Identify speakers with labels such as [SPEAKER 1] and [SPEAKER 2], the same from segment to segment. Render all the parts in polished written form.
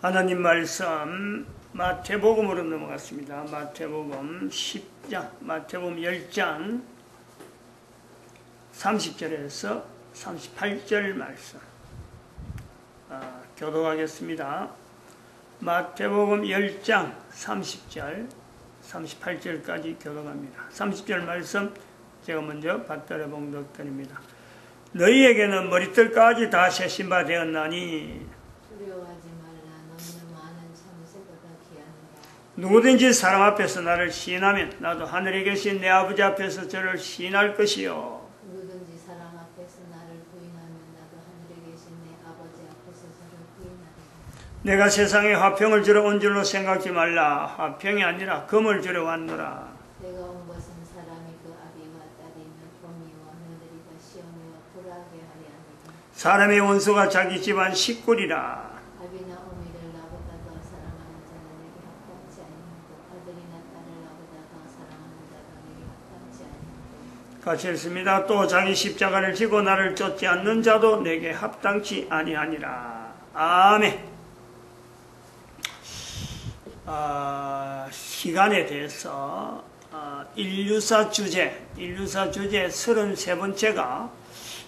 [SPEAKER 1] 하나님 말씀 마태복음으로 넘어갔습니다. 마태복음 10장, 마태복음 10장 30절에서 38절 말씀 교독하겠습니다. 마태복음 10장 30절 38절까지 교독합니다. 30절 말씀 제가 먼저 받들어 봉독드립니다. 너희에게는 머리털까지 다 세신 바 되었나니
[SPEAKER 2] 두려워하지 말라. 너는 많은 참새보다 귀하니라.
[SPEAKER 1] 누구든지 사람 앞에서 나를 시인하면 나도 하늘에 계신 내 아버지 앞에서 저를 시인할 것이요.
[SPEAKER 2] 누구든지 사람 앞에서 나를 부인하면 나도 하늘에 계신 내 아버지 앞에서 저를 부인하리라.
[SPEAKER 1] 내가 세상에 화평을 주러 온 줄로 생각지 말라. 화평이 아니라 금을 주러 왔노라.
[SPEAKER 2] 내가 온 것은 사람이 그 아비와 딸이며 어미와 며느리가 시어미와 불화하게 하리 아니라.
[SPEAKER 1] 사람의 원수가 자기 집안 식구리라.
[SPEAKER 2] 아비나 어미를 나보다 더 사랑하는 자는 내게 합당치 아니하고 아들이나 딸을 나보다 더 사랑하는 자가 내게 합당치 아니하고.
[SPEAKER 1] 같이 읽습니다. 또 자기 십자가를 지고 나를 쫓지 않는 자도 내게 합당치 아니하니라. 아멘. 시간에 대해서 인류사 주제 33번째가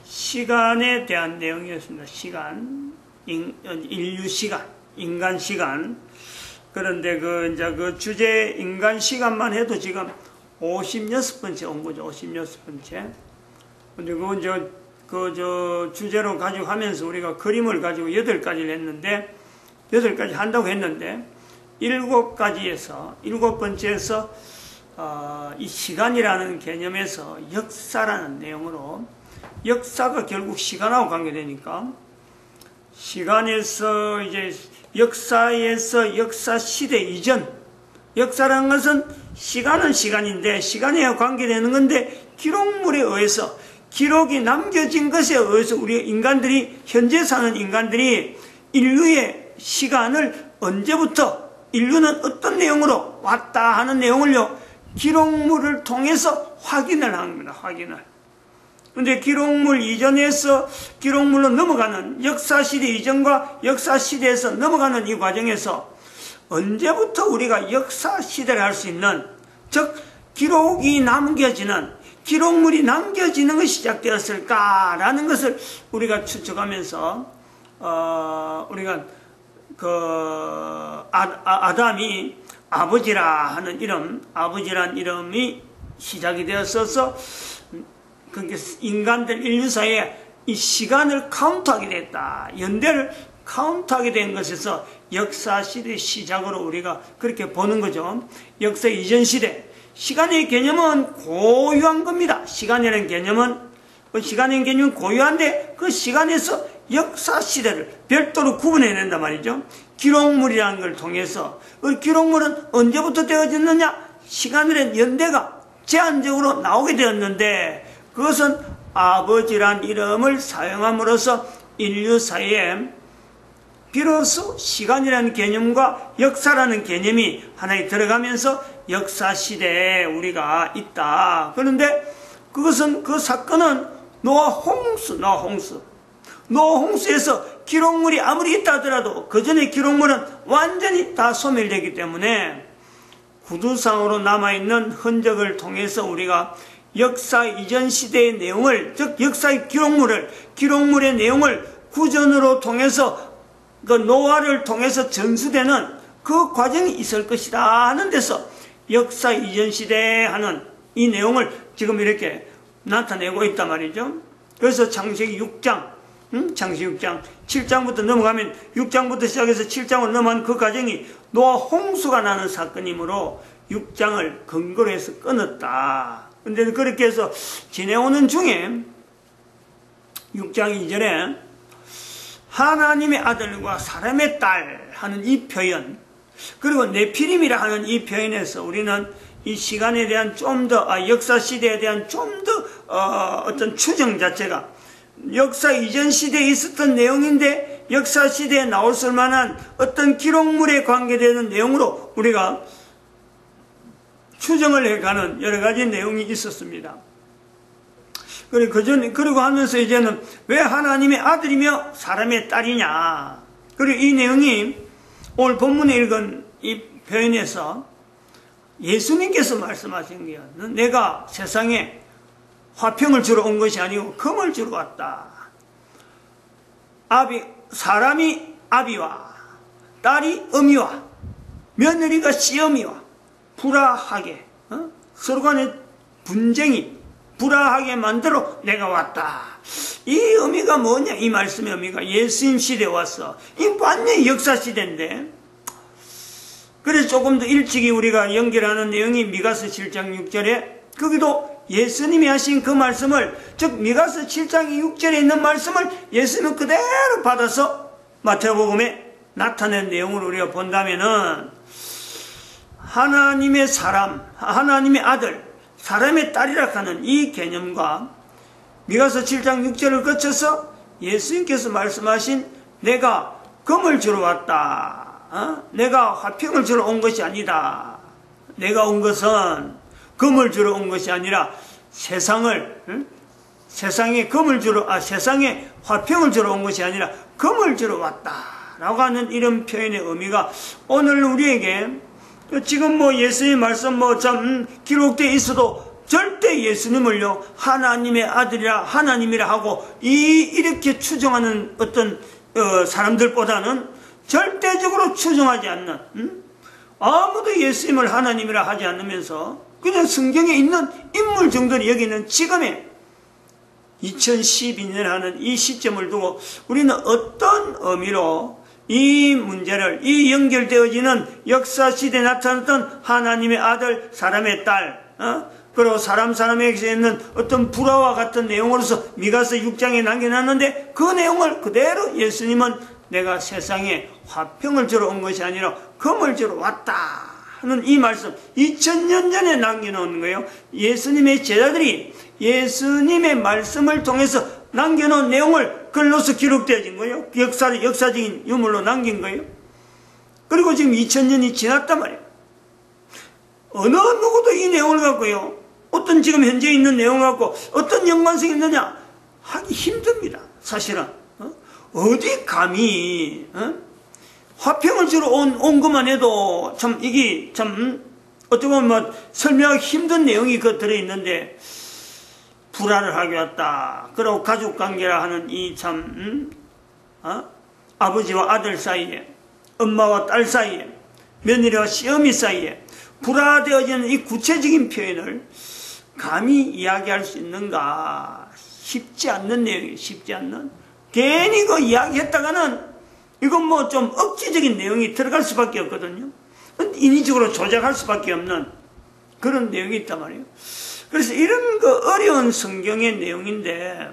[SPEAKER 1] 시간에 대한 내용이었습니다. 시간, 인류 시간, 인간 시간. 그런데 그 주제 인간 시간만 해도 지금 56번째 온 거죠. 56번째. 근데 그 주제로 가지고 하면서 우리가 그림을 가지고 8가지를 했는데, 8가지 한다고 했는데, 7번째에서 이 시간이라는 개념에서 역사라는 내용으로 역사가 결국 시간하고 관계되니까 시간에서 이제 역사에서 역사 시대 이전 역사라는 것은 시간은 시간인데 시간에 관계되는 건데 기록물에 의해서 기록이 남겨진 것에 의해서 우리 인간들이 현재 사는 인간들이 인류의 시간을 언제부터 인류는 어떤 내용으로 왔다 하는 내용을요, 기록물을 통해서 확인을 하는 겁니다. 확인을. 근데 기록물 이전에서 기록물로 넘어가는 역사시대 이전과 역사시대에서 넘어가는 이 과정에서 언제부터 우리가 역사시대를 할 수 있는, 즉, 기록이 남겨지는, 기록물이 남겨지는 것이 시작되었을까라는 것을 우리가 추측하면서, 우리가 아담이 아버지라 하는 이름, 아버지란 이름이 시작이 되었어서 인간들 인류사에 이 시간을 카운트하게 됐다. 연대를 카운트하게 된 것에서 역사시대 시작으로 우리가 그렇게 보는 거죠. 역사 이전 시대. 시간의 개념은 고유한 겁니다. 시간이라는 개념은 고유한데 그 시간에서 역사 시대를 별도로 구분해낸단 말이죠. 기록물이라는 걸 통해서 그 기록물은 언제부터 되어졌느냐? 시간이라는 연대가 제한적으로 나오게 되었는데 그것은 아버지란 이름을 사용함으로써 인류사에 비로소 시간이라는 개념과 역사라는 개념이 하나에 들어가면서 역사 시대에 우리가 있다. 그런데 그것은 그 사건은 노아 홍수에서 기록물이 아무리 있다 하더라도 그 전에 기록물은 완전히 다 소멸되기 때문에 구두상으로 남아있는 흔적을 통해서 우리가 역사 이전 시대의 내용을, 즉 역사의 기록물의 내용을 구전으로 통해서 그 노아를 통해서 전수되는 그 과정이 있을 것이다 하는 데서 역사 이전 시대에 하는 이 내용을 지금 이렇게 나타내고 있단 말이죠. 그래서 창세기 6장 7장부터 넘어가면 6장부터 시작해서 7장으로 넘어간 그 과정이 노아 홍수가 나는 사건이므로 6장을 근거로 해서 끊었다. 근데 그렇게 해서 지내오는 중에 6장 2절에 하나님의 아들과 사람의 딸 하는 이 표현, 그리고 네피림이라 하는 이 표현에서 우리는 이 시간에 대한 좀 더, 역사 시대에 대한 좀 더 어떤 추정 자체가 역사 이전 시대에 있었던 내용인데 역사 시대에 나올 만한 어떤 기록물에 관계되는 내용으로 우리가 추정을 해가는 여러 가지 내용이 있었습니다. 그리고 하면서 이제는 왜 하나님의 아들이며 사람의 딸이냐. 그리고 이 내용이 오늘 본문에 읽은 이 표현에서 예수님께서 말씀하신 게요. 내가 세상에 화평을 주러 온 것이 아니고 금을 주러 왔다. 사람이 아비와 딸이 어미와 며느리가 시어미와 불화하게 서로 간에 분쟁이 불화하게 만들어 내가 왔다. 이 의미가 뭐냐? 이 말씀의 의미가 예수님 시대에 와서 이 완전히 역사 시대인데, 그래서 조금 더 일찍이 우리가 연결하는 내용이 미가서 7장 6절에 거기도 예수님이 하신 그 말씀을, 즉 미가서 7장 6절에 있는 말씀을 예수님은 그대로 받아서 마태복음에 나타낸 내용을 우리가 본다면은 하나님의 사람, 하나님의 아들, 사람의 딸이라 하는 이 개념과 미가서 7장 6절을 거쳐서 예수님께서 말씀하신 내가 금을 주러 왔다. 내가 화평을 주러 온 것이 아니다. 내가 온 것은 금을 주러 온 것이 아니라 세상에 화평을 주러 온 것이 아니라 금을 주러 왔다. 라고 하는 이런 표현의 의미가 오늘 우리에게 지금 뭐 예수님의 말씀 참 기록되어 있어도 절대 예수님을요 하나님의 아들이라 하나님이라 하고 이렇게 추정하는 어떤 사람들보다는 절대적으로 추정하지 않는, 아무도 예수님을 하나님이라 하지 않으면서 그냥 성경에 있는 인물 정도를 여기는 지금의 2012년 하는 이 시점을 두고 우리는 어떤 의미로 이 문제를, 이 연결되어지는 역사시대에 나타났던 하나님의 아들, 사람의 딸, 그리고 사람에게 있는 어떤 불화와 같은 내용으로서 미가서 6장에 남겨놨는데 그 내용을 그대로 예수님은 내가 세상에 화평을 주러 온 것이 아니라 금을 주러 왔다 하는 이 말씀 2000년 전에 남겨놓은 거예요. 예수님의 제자들이 예수님의 말씀을 통해서 남겨놓은 내용을 글로서 기록되어진 거예요. 역사적인 유물로 남긴 거예요. 그리고 지금 2000년이 지났단 말이에요. 어느 누구도 이 내용을 갖고요, 어떤 지금 현재 있는 내용을 갖고 어떤 연관성이 있느냐 하기 힘듭니다. 사실은 어디 감히 화평을 주러 온 것만 해도 참 이게 참 어떻게 보면 설명하기 힘든 내용이 그 들어있는데, 불화를 하게 왔다. 그리고 가족관계라 하는 이 참 아버지와 아들 사이에, 엄마와 딸 사이에, 며느리와 시어미 사이에 불화되어지는 이 구체적인 표현을 감히 이야기할 수 있는가? 쉽지 않는 내용이에요. 쉽지 않는. 괜히 그 이야기했다가는 이건 뭐 좀 억지적인 내용이 들어갈 수밖에 없거든요. 인위적으로 조작할 수밖에 없는 그런 내용이 있단 말이에요. 그래서 이런 그 어려운 성경의 내용인데,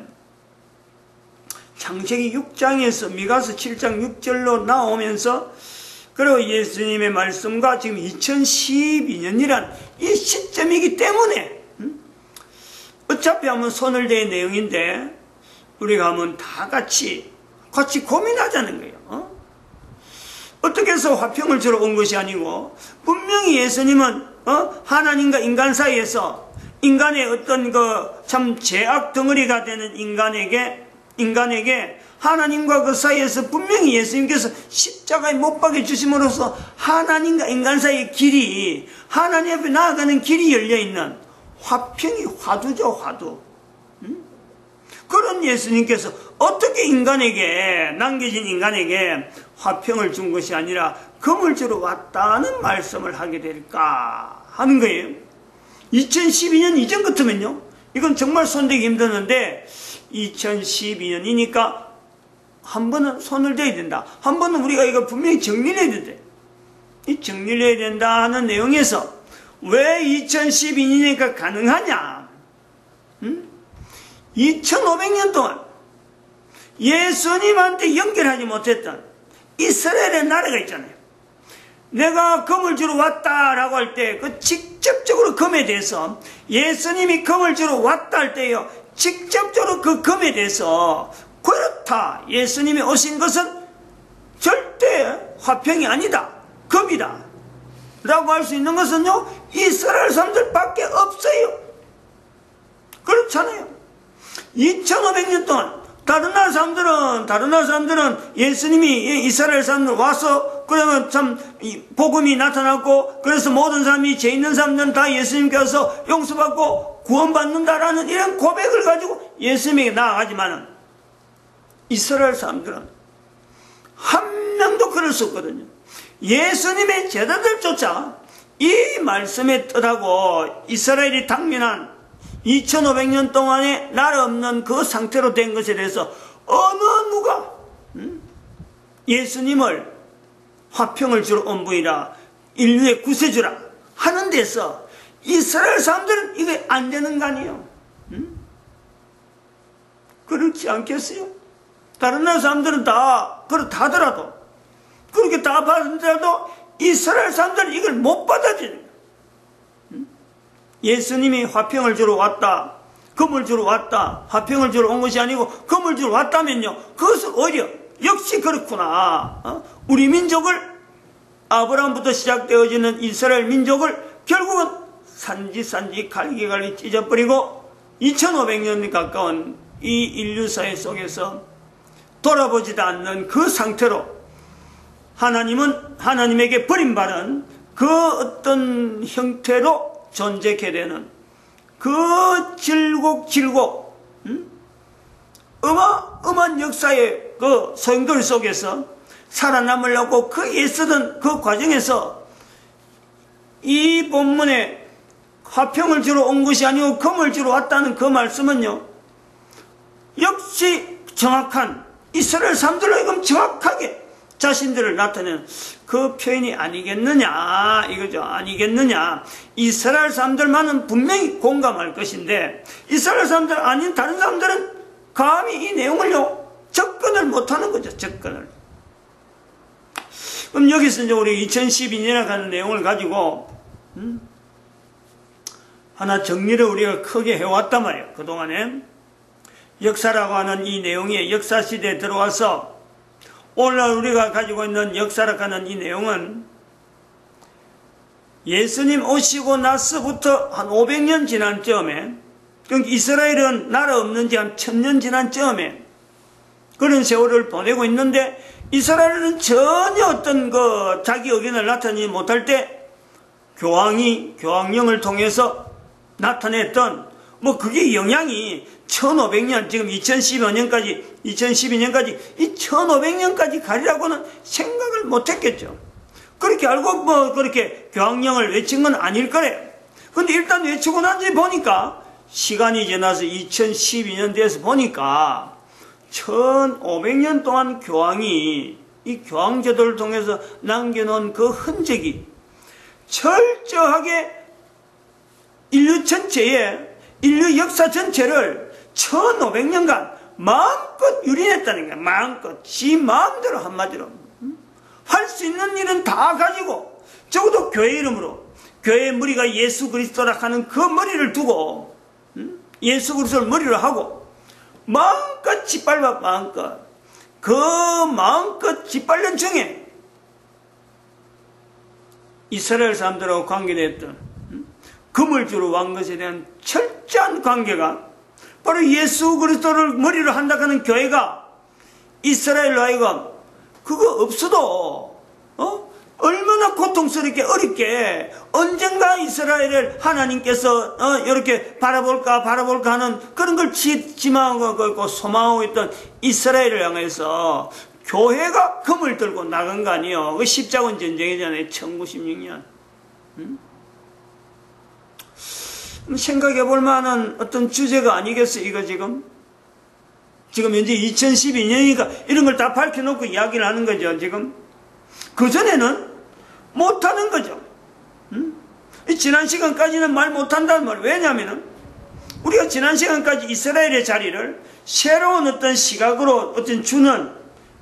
[SPEAKER 1] 창세기 6장에서 미가서 7장 6절로 나오면서, 그리고 예수님의 말씀과 지금 2012년이란 이 시점이기 때문에 어차피 하면 손을 댄 내용인데 우리가 하면 다 같이 고민하자는 거예요. 어떻게 해서 화평을 주러 온 것이 아니고, 분명히 예수님은 하나님과 인간 사이에서 인간의 어떤 참 죄악 덩어리가 되는 인간에게 하나님과 그 사이에서 분명히 예수님께서 십자가에 못 박혀 주심으로써 하나님과 인간 사이의 길이, 하나님 앞에 나아가는 길이 열려있는 화평이 화두죠, 화두. 그런 예수님께서 어떻게 남겨진 인간에게 화평을 준 것이 아니라 금을 주러 왔다는 말씀을 하게 될까 하는 거예요. 2012년 이전 같으면요, 이건 정말 손대기 힘드는데 2012년이니까 한 번은 손을 대야 된다. 한 번은 우리가 이거 분명히 정리를 해야 된다. 이 정리를 해야 된다 하는 내용에서 왜 2012년이니까 가능하냐? 2500년 동안 예수님한테 연결하지 못했던 이스라엘의 나라가 있잖아요. 내가 금을 주러 왔다라고 할 때 그 직접적으로 금에 대해서, 예수님이 금을 주러 왔다 할 때요, 직접적으로 그 금에 대해서 그렇다, 예수님이 오신 것은 절대 화평이 아니다, 금이다 라고 할 수 있는 것은요, 이스라엘 사람들밖에 없어요. 그렇잖아요. 2500년 동안 다른 나라 사람들은 예수님이 이스라엘 사람들 와서 그러면 참 복음이 나타났고 그래서 모든 사람이 죄 있는 사람들은 다 예수님께 와서 용서받고 구원받는다라는 이런 고백을 가지고 예수님에게 나아가지만은 이스라엘 사람들은 한 명도 그럴 수 없거든요. 예수님의 제자들조차 이 말씀의 뜻하고 이스라엘이 당면한 2500년 동안에 나라 없는 그 상태로 된 것에 대해서 어느 누가 예수님을 화평을 주러 온 분이라 인류의 구세주라 하는 데서 이스라엘 사람들은 이게 안 되는 거 아니에요? 그렇지 않겠어요? 다른 나라 사람들은 다 그렇다 하더라도 그렇게 다 받은데도 이스라엘 사람들은 이걸 못 받아들여요. 예수님이 화평을 주러 왔다, 금을 주러 왔다, 화평을 주러 온 것이 아니고 금을 주러 왔다면요, 그것은 오히려 역시 그렇구나. 우리 민족을, 아브라함부터 시작되어지는 이스라엘 민족을 결국은 산지 갈기갈기 찢어버리고 2500년 가까운 이 인류사회 속에서 돌아보지도 않는 그 상태로 하나님은 하나님에게 버림받은 그 어떤 형태로 존재케 되는 그 질곡 어마어마한 역사의 그 소용돌이 속에서 살아남으려고 그 애쓰던 그 과정에서 이 본문에 화평을 주러 온 것이 아니고 금을 주러 왔다는 그 말씀은요, 역시 정확한 이스라엘 사람들로 이건 정확하게 자신들을 나타내는 그 표현이 아니겠느냐 이거죠. 아니겠느냐. 이스라엘 사람들만은 분명히 공감할 것인데 이스라엘 사람들 아닌 다른 사람들은 감히 이 내용을요 접근을 못하는 거죠. 접근을. 그럼 여기서 이제 우리 2012년에 가는 내용을 가지고 하나 정리를 우리가 크게 해왔단 말이에요. 그동안에 역사라고 하는 이 내용이 역사시대에 들어와서 오늘 우리가 가지고 있는 역사라고 하는 이 내용은 예수님 오시고 나서부터 한 500년 지난 쯤에, 그러니까 이스라엘은 나라 없는 지 한 1000년 지난 쯤에 그런 세월을 보내고 있는데 이스라엘은 전혀 어떤 그 자기 의견을 나타내지 못할 때 교황령을 통해서 나타냈던 뭐 그게 영향이 1500년, 지금 2012년까지 이 1500년까지 가리라고는 생각을 못했겠죠. 그렇게 알고 뭐 그렇게 교황령을 외친 건 아닐 거래요. 근데 일단 외치고 나서 보니까 시간이 지나서 2012년 돼서 보니까 1500년 동안 교황이 이 교황제도를 통해서 남겨놓은 그 흔적이 철저하게 인류 역사 전체를 1500년간 마음껏 유린했다는 거야. 마음껏 지 마음대로 한마디로 할 수 있는 일은 다 가지고 적어도 교회 이름으로 교회의 머리가 예수 그리스도라 하는 그 머리를 두고 예수 그리스도를 머리로 하고 마음껏 짓밟아 마음껏 짓밟는 중에 이스라엘 사람들하고 관계됐던 금을 주러 온 것에 대한 철저한 관계가 바로 예수 그리스도를 머리로 한다 하는 교회가 이스라엘로 하여금 그거 없어도 얼마나 고통스럽게 어렵게 언젠가 이스라엘을 하나님께서 이렇게 바라볼까 하는 그런 걸 지망하고 있고 소망하고 있던 이스라엘을 향해서 교회가 금을 들고 나간 거 아니에요. 그 십자군 전쟁이잖아요. 1916년. 생각해 볼 만한 어떤 주제가 아니겠어, 이거 지금? 지금 현재 2012년이니까 이런 걸 다 밝혀놓고 이야기를 하는 거죠, 지금. 그전에는 못하는 거죠. 지난 시간까지는 말 못한다는 말. 왜냐하면, 우리가 지난 시간까지 이스라엘의 자리를 새로운 어떤 시각으로 어떤 주는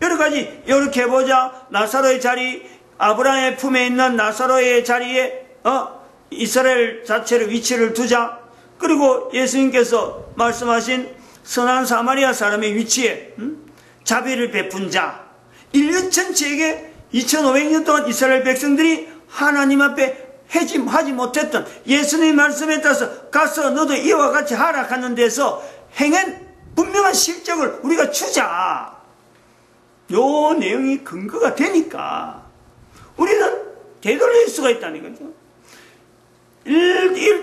[SPEAKER 1] 여러 가지, 이렇게 해보자. 나사로의 자리, 아브라함의 품에 있는 나사로의 자리에, 이스라엘 자체를 위치를 두자. 그리고 예수님께서 말씀하신 선한 사마리아 사람의 위치에 자비를 베푼 자. 인류 전체에게 2500년 동안 이스라엘 백성들이 하나님 앞에 하지 못했던 예수님의 말씀에 따라서 가서 너도 이와 같이 하라 하는 데서 행한 분명한 실적을 우리가 주자. 요 내용이 근거가 되니까 우리는 되돌릴 수가 있다는 거죠.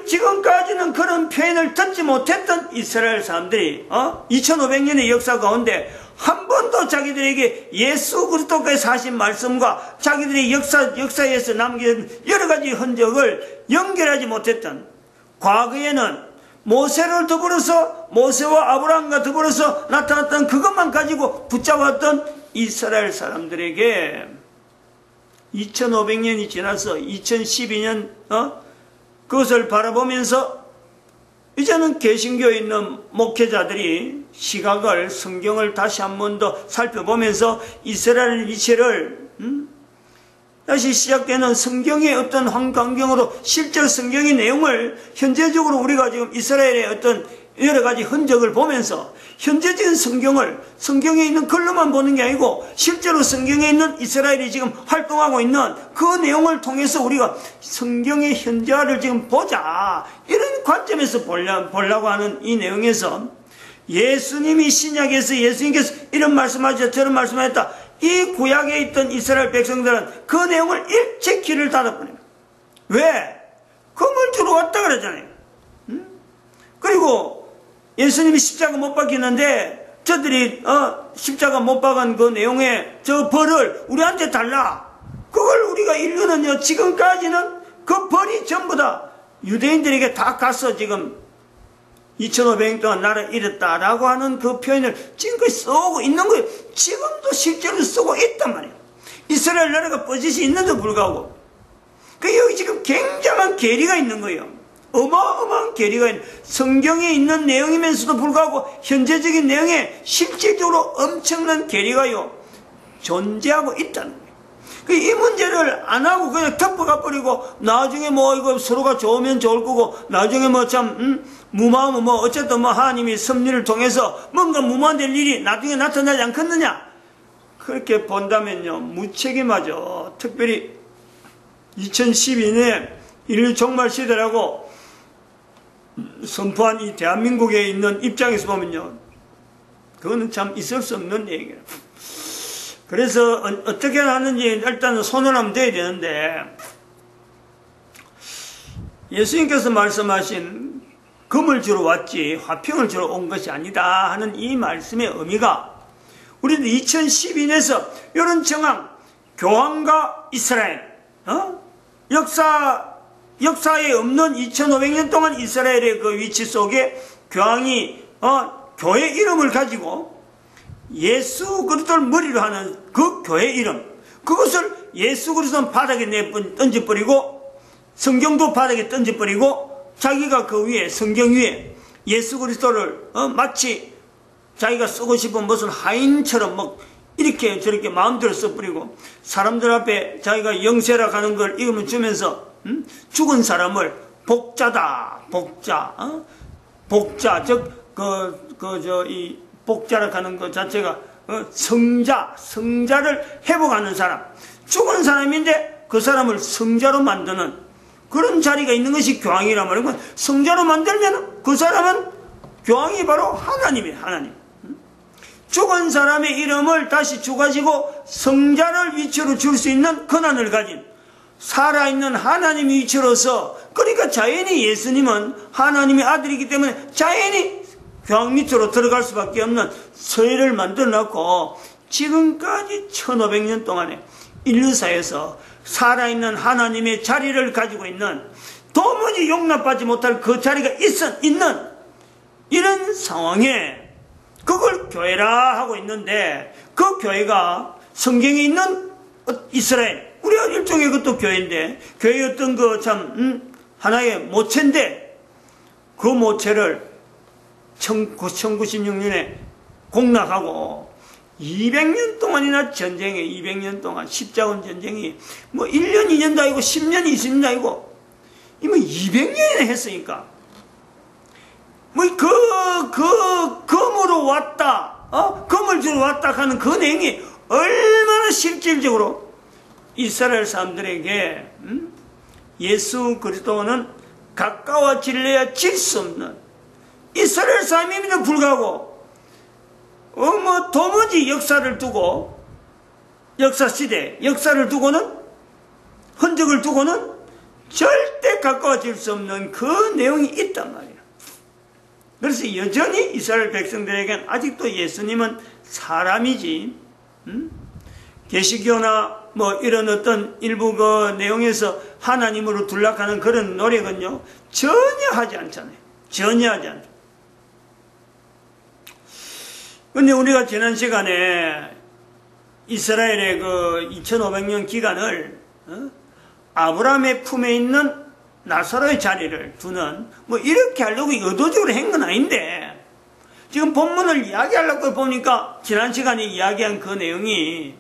[SPEAKER 1] 지금까지는 그런 표현을 듣지 못했던 이스라엘 사람들이 2500년의 역사 가운데 한 번도 자기들에게 예수 그리스도께서 하신 말씀과 자기들의 역사에서 남긴 여러 가지 흔적을 연결하지 못했던, 과거에는 모세를 더불어서, 모세와 아브라함과 더불어서 나타났던 그것만 가지고 붙잡았던 이스라엘 사람들에게 2500년이 지나서 2012년 그것을 바라보면서 이제는 개신교에 있는 목회자들이 시각을, 성경을 다시 한 번 더 살펴보면서 이스라엘 위치를 다시 시작되는 성경의 어떤 환경으로 실제 성경의 내용을 현재적으로 우리가 지금 이스라엘의 어떤 여러 가지 흔적을 보면서 현재적인 성경에 있는 글로만 보는 게 아니고 실제로 성경에 있는 이스라엘이 지금 활동하고 있는 그 내용을 통해서 우리가 성경의 현재화를 지금 보자, 이런 관점에서 보려고 하는 이 내용에서 예수님이 신약에서 예수님께서 이런 말씀하셨다 저런 말씀하셨다, 이 구약에 있던 이스라엘 백성들은 그 내용을 일체 귀를 닫아버립니다. 왜? 금을 주러 왔다 그러잖아요. 그리고 예수님이 십자가 못 박히는데 저들이 십자가 못 박은 그 내용의 저 벌을 우리한테 달라. 그걸 우리가 인류는요, 지금까지는 그 벌이 전부 다 유대인들에게 다 가서 지금 2500년 동안 나를 잃었다라고 하는 그 표현을 지금까지 쓰고 있는 거예요. 지금도 실제로 쓰고 있단 말이에요. 이스라엘 나라가 뻗짓이 있는데도 불구하고. 여기 지금 굉장한 괴리가 있는 거예요. 어마어마한 괴리가 있는, 성경에 있는 내용이면서도 불구하고 현재적인 내용에 실질적으로 엄청난 괴리가요 존재하고 있다는 거예요. 이 문제를 안 하고 그냥 덮어가 버리고 나중에 이거 서로가 좋으면 좋을 거고 나중에 무마하면 어쨌든 하나님이 섭리를 통해서 뭔가 무마될 일이 나중에 나타나지 않겠느냐, 그렇게 본다면요 무책임하죠. 특별히 2012년에 인류 종말 시대라고 선포한 이 대한민국에 있는 입장에서 보면요, 그거는 참 있을 수 없는 얘기예요. 그래서 어떻게 하는지 일단은 손을 돼야 되는데, 예수님께서 말씀하신 금을 주러 왔지 화평을 주러 온 것이 아니다 하는 이 말씀의 의미가, 우리도 2012년에서 이런 정황, 교황과 이스라엘 역사에 없는 2500년 동안 이스라엘의 그 위치 속에 교황이 교회 이름을 가지고 예수 그리스도를 머리로 하는 그 교회 이름, 그것을 예수 그리스도는 바닥에 던져버리고 성경도 바닥에 던져버리고 자기가 그 위에, 성경 위에 예수 그리스도를 마치 자기가 쓰고 싶은 무슨 하인처럼 이렇게 저렇게 마음대로 써버리고 사람들 앞에 자기가 영세라 하는 걸 이름을 주면서 죽은 사람을 복자다, 복자, 즉 이 복자라 하는 것 자체가 성자를 회복하는 사람, 죽은 사람인데 그 사람을 성자로 만드는 그런 자리가 있는 것이 교황이란 말이고, 성자로 만들면 그 사람은 교황이 바로 하나님이에요. 하나님. 죽은 사람의 이름을 다시 주가지고 성자를 위치로 줄 수 있는 권한을 가진 살아있는 하나님 위치로서, 그러니까 자연히 예수님은 하나님의 아들이기 때문에 자연히 교황 밑으로 들어갈 수밖에 없는 서해를 만들어 놓고 지금까지 1500년 동안에 인류사에서 살아있는 하나님의 자리를 가지고 있는, 도무지 용납하지 못할 그 자리가 있는 이런 상황에 그걸 교회라 하고 있는데, 그 교회가 성경에 있는 이스라엘, 우리가 일종의 그것도 교회인데, 교회의 어떤 하나의 모체인데, 그 모체를 1996년에 공락하고 200년 동안이나 전쟁에, 200년 동안 십자군 전쟁이 1년, 2년도 아니고 10년, 20년도 아니고 200년이나 했으니까 금으로 왔다, 금을 주러 왔다 하는 그 내용이 얼마나 실질적으로 이스라엘 사람들에게 예수 그리스도는 가까워질래야 질 수 없는 이스라엘 사람임에도 불구하고 뭐 도무지 역사를 두고, 역사 시대, 역사를 두고는, 흔적을 두고는 절대 가까워질 수 없는 그 내용이 있단 말이에요. 그래서 여전히 이스라엘 백성들에겐 아직도 예수님은 사람이지, 계시교나 뭐 이런 어떤 일부 그 내용에서 하나님으로 둘락하는 그런 노력은요, 전혀 하지 않잖아요. 전혀 하지 않죠. 근데 우리가 지난 시간에 이스라엘의 그 2500년 기간을 아브라함의 품에 있는 나사로의 자리를 두는, 뭐 이렇게 하려고 의도적으로 한 건 아닌데, 지금 본문을 이야기하려고 보니까 지난 시간에 이야기한 그 내용이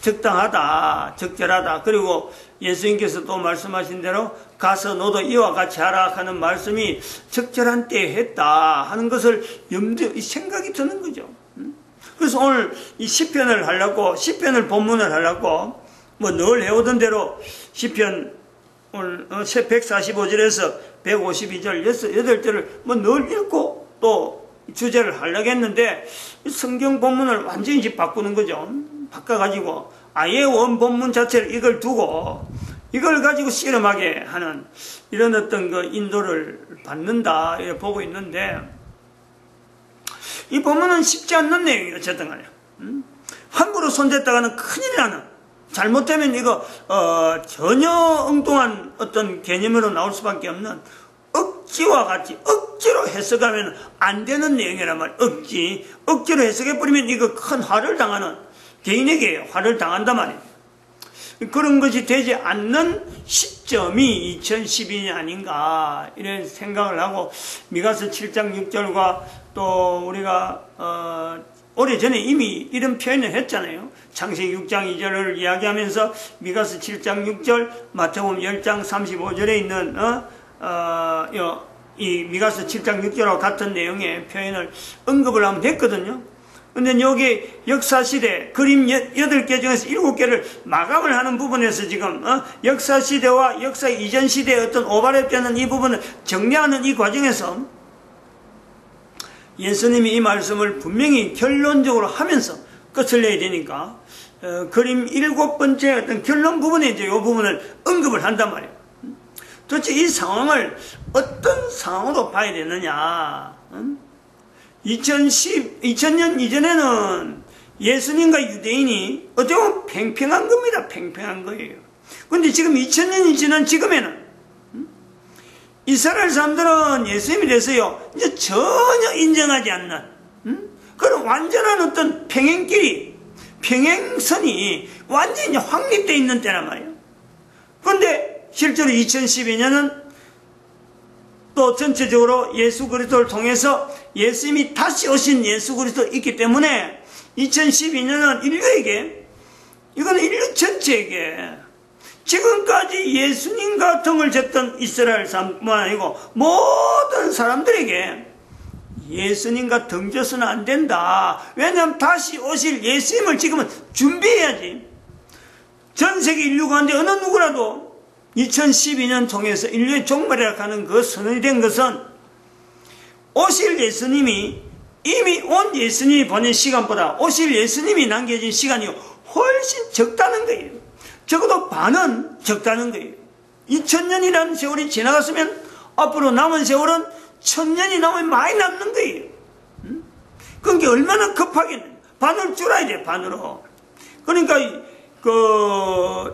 [SPEAKER 1] 적당하다, 적절하다. 그리고 예수님께서 또 말씀하신 대로 가서 너도 이와 같이 하라 하는 말씀이 적절한 때에 했다 하는 것을 생각이 드는 거죠. 그래서 오늘 이 시편을 하려고, 시편을 본문을 하려고 뭐 늘 해오던 대로 시편 오늘 145절에서 152절 8절을 뭐 늘 읽고 또 주제를 하려고 했는데 성경 본문을 완전히 바꾸는 거죠. 바꿔가지고 아예 원 본문 자체를 이걸 두고 이걸 가지고 씨름하게 하는 이런 어떤 그 인도를 받는다 이렇게 보고 있는데, 이 본문은 쉽지 않는 내용이에요. 어쨌든 간에 함부로 손댔다가는 큰일 나는, 잘못되면 이거 전혀 엉뚱한 어떤 개념으로 나올 수밖에 없는, 억지와 같이 억지로 해석하면 안 되는 내용이란 말이에요. 억지로 해석해버리면 이거 큰 화를 당하는, 개인에게 화를 당한단 말이에요. 그런 것이 되지 않는 시점이 2012년 아닌가 이런 생각을 하고, 미가서 7장 6절과 또 우리가 오래전에 이미 이런 표현을 했잖아요. 창세기 6장 2절을 이야기하면서 미가서 7장 6절, 마태복음 10장 35절에 있는 이 미가서 7장 6절과 같은 내용의 표현을 언급을 한번 했거든요. 근데 여기 역사시대 그림 8개 중에서 7개를 마감을 하는 부분에서 지금 역사시대와 역사 이전 시대의 어떤 오버랩되는 이 부분을 정리하는 이 과정에서 예수님이 이 말씀을 분명히 결론적으로 하면서 끝을 내야 되니까 그림 7번째 어떤 결론 부분에 이제 이 부분을 언급을 한단 말이에요. 도대체 이 상황을 어떤 상황으로 봐야 되느냐. 2000년 이전에는 예수님과 유대인이 어떻게 보면 팽팽한 겁니다. 팽팽한 거예요. 그런데 지금 2000년이 지난 지금에는 이스라엘 사람들은 예수님에 대해서요 이제 전혀 인정하지 않는 그런 완전한 어떤 평행길이, 평행선이 완전히 확립되어 있는 때란 말이에요. 그런데 실제로 2012년은 또 전체적으로 예수 그리스도를 통해서 예수님이 다시 오신 예수 그리스도 있기 때문에 2012년은 인류에게, 이거는 인류 전체에게 지금까지 예수님과 등을 졌던 이스라엘 사람뿐만 아니고 모든 사람들에게 예수님과 등져서는 안 된다. 왜냐하면 다시 오실 예수님을 지금은 준비해야지. 전 세계 인류 가운데 어느 누구라도 2012년 통해서 인류의 종말이라고 하는 그 선언이 된 것은 오실 예수님이, 이미 온 예수님이 보낸 시간보다 오실 예수님이 남겨진 시간이 훨씬 적다는 거예요. 적어도 반은 적다는 거예요. 2000년이라는 세월이 지나갔으면 앞으로 남은 세월은 1000년이 남으면 많이 남는 거예요. 그러니까 얼마나 급하게 반을 줄여야 돼, 반으로. 그러니까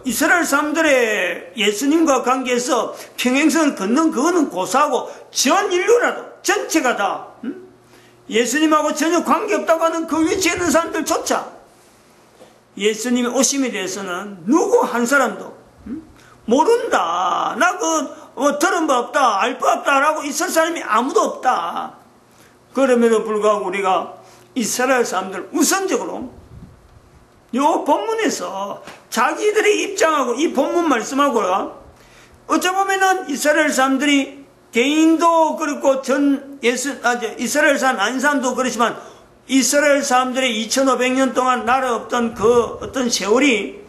[SPEAKER 1] 이스라엘 사람들의 예수님과 관계에서 평행선을 걷는 그거는 고사하고 전 인류라도 전체가 다 예수님하고 전혀 관계없다고 하는 그 위치에 있는 사람들조차 예수님의 오심에 대해서는 누구 한 사람도 모른다. 나 들은 바 없다. 알 바 없다. 라고 있을 사람이 아무도 없다. 그럼에도 불구하고 우리가 이스라엘 사람들 우선적으로 요 본문에서 자기들의 입장하고 이 본문 말씀하고 어쩌보면은 이스라엘 사람들이 개인도 그렇고 이스라엘 사람 아닌 사람도 그렇지만 이스라엘 사람들의 2500년 동안 나라 없던 그 어떤 세월이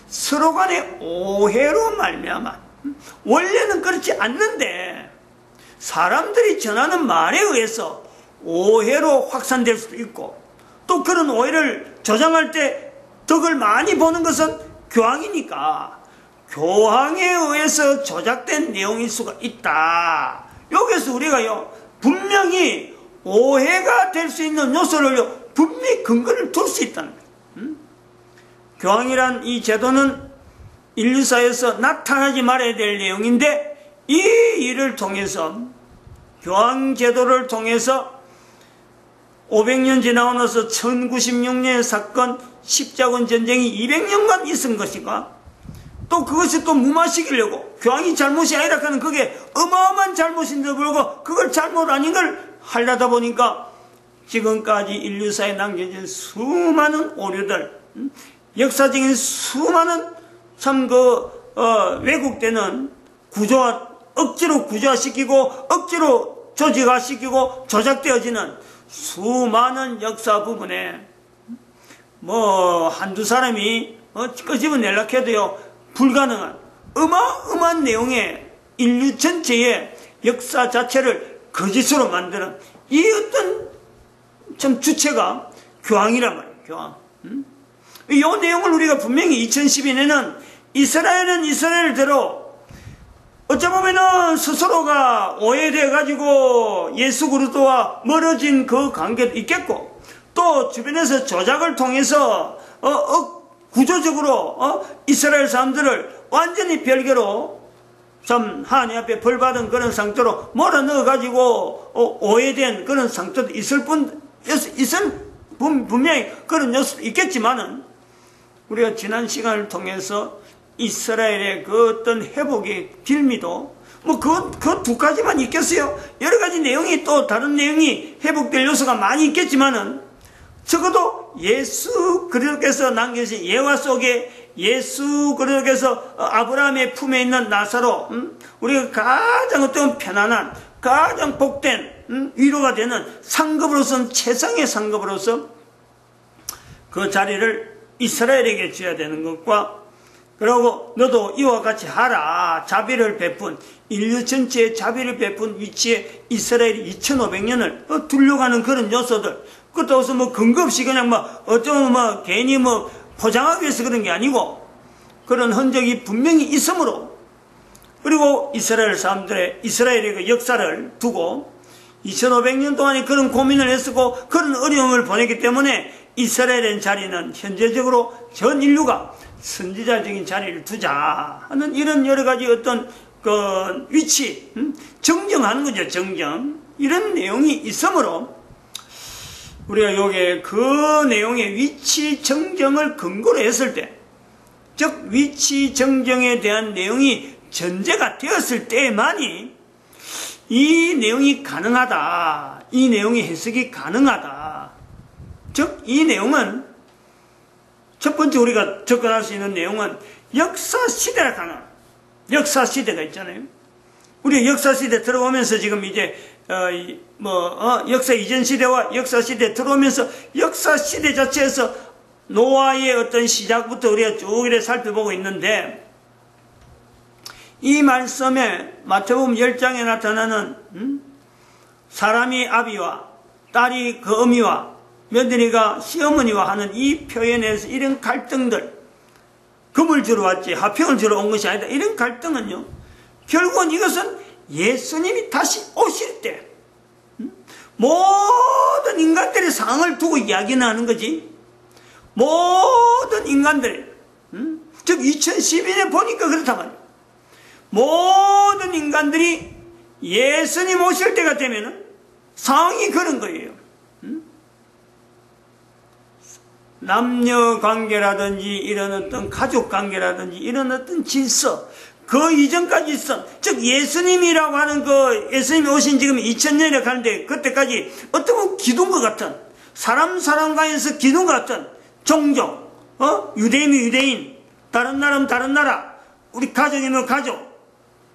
[SPEAKER 1] 서로 간의 오해로 말미암아, 원래는 그렇지 않는데 사람들이 전하는 말에 의해서 오해로 확산될 수도 있고 또 그런 오해를 조장할 때 덕을 많이 보는 것은 교황이니까 교황에 의해서 조작된 내용일 수가 있다. 여기서 우리가요 분명히 오해가 될 수 있는 요소를 분명히 근거를 둘 수 있다는 거예요. 교황이란 이 제도는 인류사에서 나타나지 말아야 될 내용인데 이 일을 통해서 교황 제도를 통해서 500년 지나고 나서 1096년의 사건 십자군 전쟁이 200년간 있은 것인가? 또 그것이 또 무마시키려고 교황이 잘못이 아니라 하는 그게 어마어마한 잘못인데도 불구하고 그걸 잘못 아닌 걸 하려다 보니까 지금까지 인류사에 남겨진 수많은 오류들, 역사적인 수많은 참 왜곡되는 구조화, 억지로 구조화시키고 억지로 조직화시키고 조작되어지는 수많은 역사 부분에 한두 사람이 끄집어내려고 해도요 불가능한 어마어마한 내용의 인류 전체의 역사 자체를 거짓으로 만드는 이 어떤 참 주체가 교황이란 말이에요. 교황. 이 내용을 우리가 분명히 2012년에는 이스라엘은 이스라엘대로 어쩌보면은 스스로가 오해돼가지고 예수 그리스도와 멀어진 그 관계도 있겠고 또 주변에서 조작을 통해서 구조적으로 이스라엘 사람들을 완전히 별개로 참 하나님 앞에 벌받은 그런 상태로 몰아넣어가지고 오해된 그런 상태도 분명히 그런 요소도 있겠지만은 우리가 지난 시간을 통해서 이스라엘의 그 어떤 회복의 빌미도 그 두 가지만 있겠어요. 여러 가지 내용이 또 다른 내용이 회복될 요소가 많이 있겠지만은 적어도 예수 그리스도께서 남기신 예화 속에 예수 그리스도께서 아브라함의 품에 있는 나사로 우리가 가장 어떤 편안한 가장 복된 위로가 되는 상급으로서는 최상의 상급으로서 그 자리를 이스라엘에게 줘야 되는 것과 그리고 너도 이와 같이 하라 자비를 베푼 인류 전체에 자비를 베푼 위치에 이스라엘이 2500년을 둘러가는 그런 요소들 그것도 무슨 근거 없이 그냥 어쩌면 괜히 포장하기 위해서 그런 게 아니고 그런 흔적이 분명히 있으므로 그리고 이스라엘 사람들의 이스라엘의 그 역사를 두고 2500년 동안에 그런 고민을 했었고 그런 어려움을 보냈기 때문에 이스라엘의 자리는 현재적으로 전 인류가 선지자적인 자리를 두자 하는 이런 여러 가지 어떤 그 위치 정정하는 거죠. 정정 이런 내용이 있으므로 우리가 요게 그 내용의 위치 정정을 근거로 했을 때 즉 위치 정정에 대한 내용이 전제가 되었을 때만이 이 내용이 가능하다. 이 내용의 해석이 가능하다. 즉 이 내용은 첫 번째 우리가 접근할 수 있는 내용은 역사시대라 하는 역사시대가 있잖아요. 우리 역사시대 들어오면서 지금 이제 역사 이전 시대와 역사시대 들어오면서 역사시대 자체에서 노아의 어떤 시작부터 우리가 쭉 이렇게 살펴보고 있는데 이 말씀에 마태복음 10장에 나타나는 사람이 아비와 딸이 그 어미와 며느리가 시어머니와 하는 이 표현에서 이런 갈등들 금을 주러 왔지 화평을 주러 온 것이 아니다. 이런 갈등은요 결국은 이것은 예수님이 다시 오실 때 모든 인간들의 상황을 두고 이야기는 하는 거지. 모든 인간들 즉 2012년에 보니까 그렇단 말이에요. 모든 인간들이 예수님 오실 때가 되면은 상황이 그런 거예요. 남녀 관계라든지 이런 어떤 가족 관계라든지 이런 어떤 질서 그 이전까지 있어. 즉 예수님이라고 하는 그 예수님이 오신 지금 2000년이라고 하는데 그때까지 어떻게 보면 기둥과 같은 사람 간에서 기둥과 같은 종족 유대인이 유대인 다른 나라는 다른 나라 우리 가정이면 가족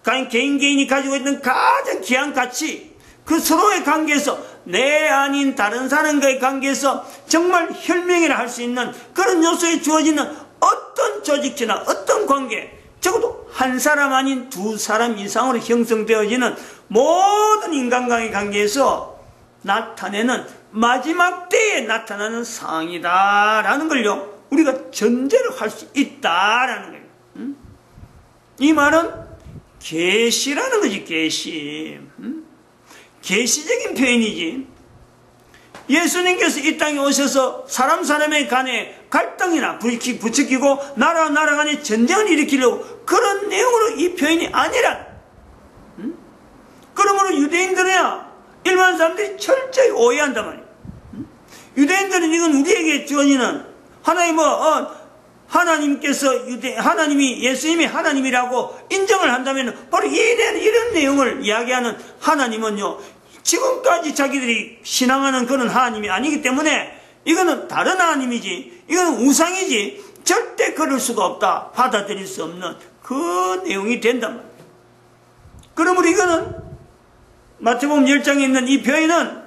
[SPEAKER 1] 개인이 가지고 있는 가장 귀한 가치 그 서로의 관계에서 내 아닌 다른 사람과의 관계에서 정말 혈맹이라 할 수 있는 그런 요소에 주어지는 어떤 조직체나 어떤 관계 적어도 한 사람 아닌 두 사람 이상으로 형성되어지는 모든 인간과의 관계에서 나타내는 마지막 때에 나타나는 상황이다라는 걸요, 우리가 전제를 할 수 있다라는 거예요. 이 말은 계시라는 거지, 계시. 계시적인 표현이지. 예수님께서 이 땅에 오셔서 사람의 간에 갈등이나 부추기고 나라 간에 전쟁을 일으키려고 그런 내용으로 이 표현이 아니라, 그러므로 유대인들이나 일반 사람들이 철저히 오해한단 말이에요. 유대인들은 이건 우리에게 주어지는 하나님이 예수님이 하나님이라고 인정을 한다면 바로 이런 내용을 이야기하는 하나님은요, 지금까지 자기들이 신앙하는 그런 하나님이 아니기 때문에 이거는 다른 하나님이지, 이거는 우상이지, 절대 그럴 수가 없다, 받아들일 수 없는 그 내용이 된단 말이에요. 그러므로 이거는 마태복음 10장에 있는 이 표현은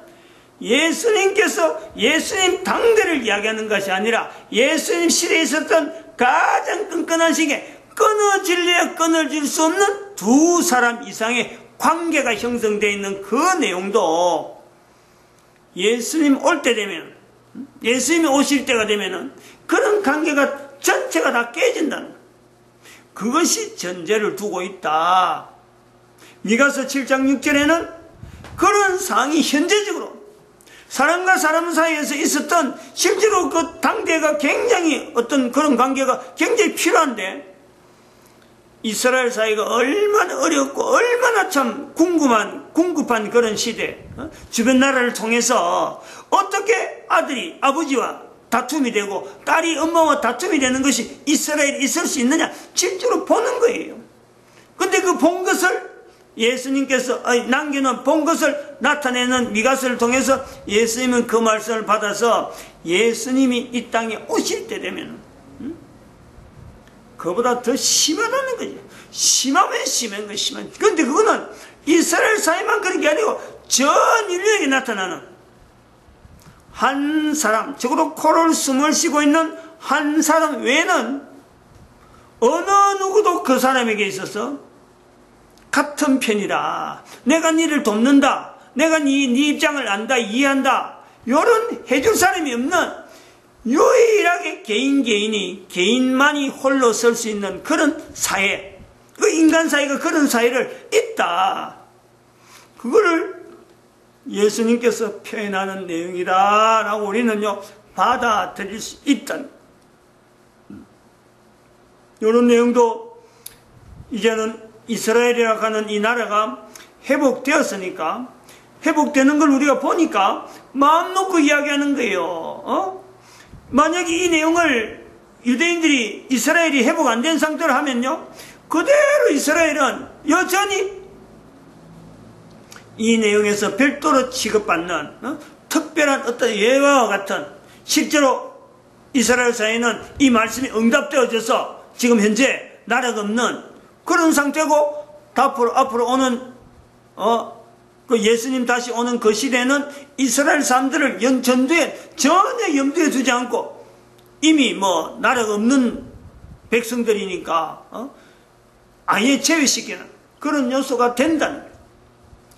[SPEAKER 1] 예수님께서 예수님 당대를 이야기하는 것이 아니라 예수님 시대에 있었던 가장 끈끈한 시기에 끊어질래야 끊어질 수 없는 두 사람 이상의 관계가 형성되어 있는 그 내용도 예수님 올 때 되면, 예수님이 오실 때가 되면은 그런 관계가 전체가 다 깨진다는, 그것이 전제를 두고 있다. 미가서 7장 6절에는 그런 상황이 현재적으로 사람과 사람 사이에서 있었던, 실제로 그 당대가 굉장히 어떤 그런 관계가 굉장히 필요한데, 이스라엘 사이가 얼마나 어렵고 얼마나 참 궁급한 그런 시대, 주변 나라를 통해서 어떻게 아들이 아버지와 다툼이 되고 딸이 엄마와 다툼이 되는 것이 이스라엘에 있을 수 있느냐, 실제로 보는 거예요. 근데 그 본 것을 예수님께서 남겨놓은 본 것을 나타내는 미가서를 통해서 예수님은 그 말씀을 받아서 예수님이 이 땅에 오실 때 되면 그보다 더 심하다는 거죠. 심하면 심한 거 심한. 그런데 그거는 이스라엘 사이만 그런 게 아니고 전 인류에게 나타나는 한 사람, 적어도 코를 숨을 쉬고 있는 한 사람 외에는 어느 누구도 그 사람에게 있어서 같은 편이라, 내가 니를 돕는다, 내가 네 입장을 안다, 이해한다, 이런 해줄 사람이 없는 유일하게 개인만이 홀로 설 수 있는 그런 사회, 그 인간 사회가 그런 사회를 있다. 그거를 예수님께서 표현하는 내용이다 라고 우리는요 받아들일 수 있다는, 이런 내용도 이제는 이스라엘이라고 하는 이 나라가 회복되었으니까, 회복되는 걸 우리가 보니까 마음 놓고 이야기하는 거예요. 만약에 이 내용을 유대인들이 이스라엘이 회복 안 된 상태로 하면요, 그대로 이스라엘은 여전히 이 내용에서 별도로 취급받는 특별한 어떤 예화와 같은, 실제로 이스라엘 사회는 이 말씀이 응답되어져서 지금 현재 나라가 없는 그런 상태고, 앞으로 오는 그 예수님 다시 오는 그 시대는 이스라엘 사람들을 전두에 전혀 염두에 두지 않고 이미 나라가 없는 백성들이니까 아예 제외시키는 그런 요소가 된다는 거예요.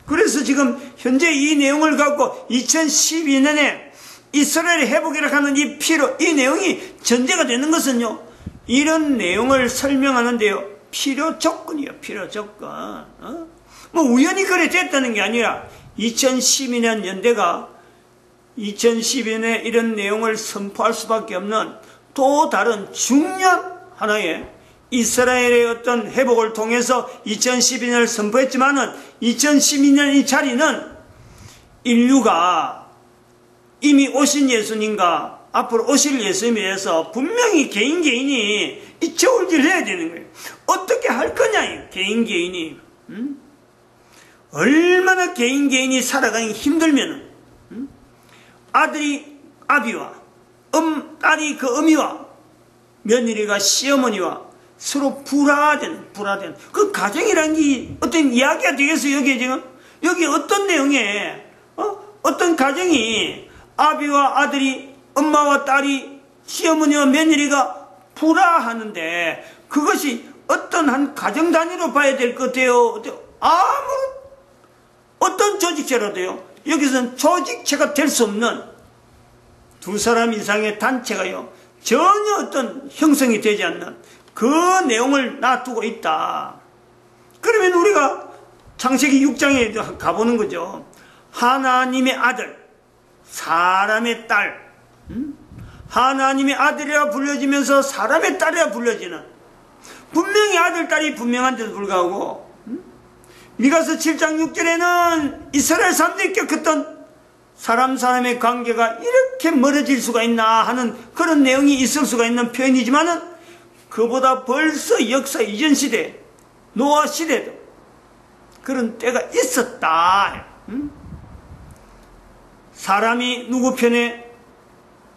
[SPEAKER 1] 그래서 지금 현재 이 내용을 갖고 2012년에 이스라엘 회복이라고 하는 이 내용이 전제가 되는 것은요, 이런 내용을 설명하는데요, 필요 조건이요, 필요 조건. 우연히 그래 됐다는 게 아니라 2012년 연대가 2012년에 이런 내용을 선포할 수밖에 없는 또 다른 중요한 하나의 이스라엘의 어떤 회복을 통해서 2012년을 선포했지만은 2012년 이 자리는 인류가 이미 오신 예수님과 앞으로 오실 예수님에 대해서 분명히 개인이 이 저울질을 해야 되는 거예요. 어떻게 할 거냐, 개인이. 얼마나 개인이 살아가기 힘들면 아들이 아비와 딸이 그 어미와 며느리가 시어머니와 서로 불화된 그 가정이라는 게 어떤 이야기가 되겠어요. 여기에 지금 여기 어떤 내용에 어떤 가정이 아비와 아들이, 엄마와 딸이, 시어머니와 며느리가 불화하는데 그것이 어떤 한 가정 단위로 봐야 될 것 같아요. 어떤 조직체라도요, 여기서는 조직체가 될 수 없는 두 사람 이상의 단체가요, 전혀 어떤 형성이 되지 않는 그 내용을 놔두고 있다. 그러면 우리가 창세기 6장에 가보는 거죠. 하나님의 아들, 사람의 딸, 하나님의 아들이라 불려지면서 사람의 딸이라 불려지는, 분명히 아들, 딸이 분명한데도 불구하고 미가서 7장 6절에는 이스라엘 사람들이 겪었던 사람의 관계가 이렇게 멀어질 수가 있나 하는 그런 내용이 있을 수가 있는 표현이지만은, 그보다 벌써 역사 이전 시대, 노아 시대도 그런 때가 있었다. 사람이 누구 편에,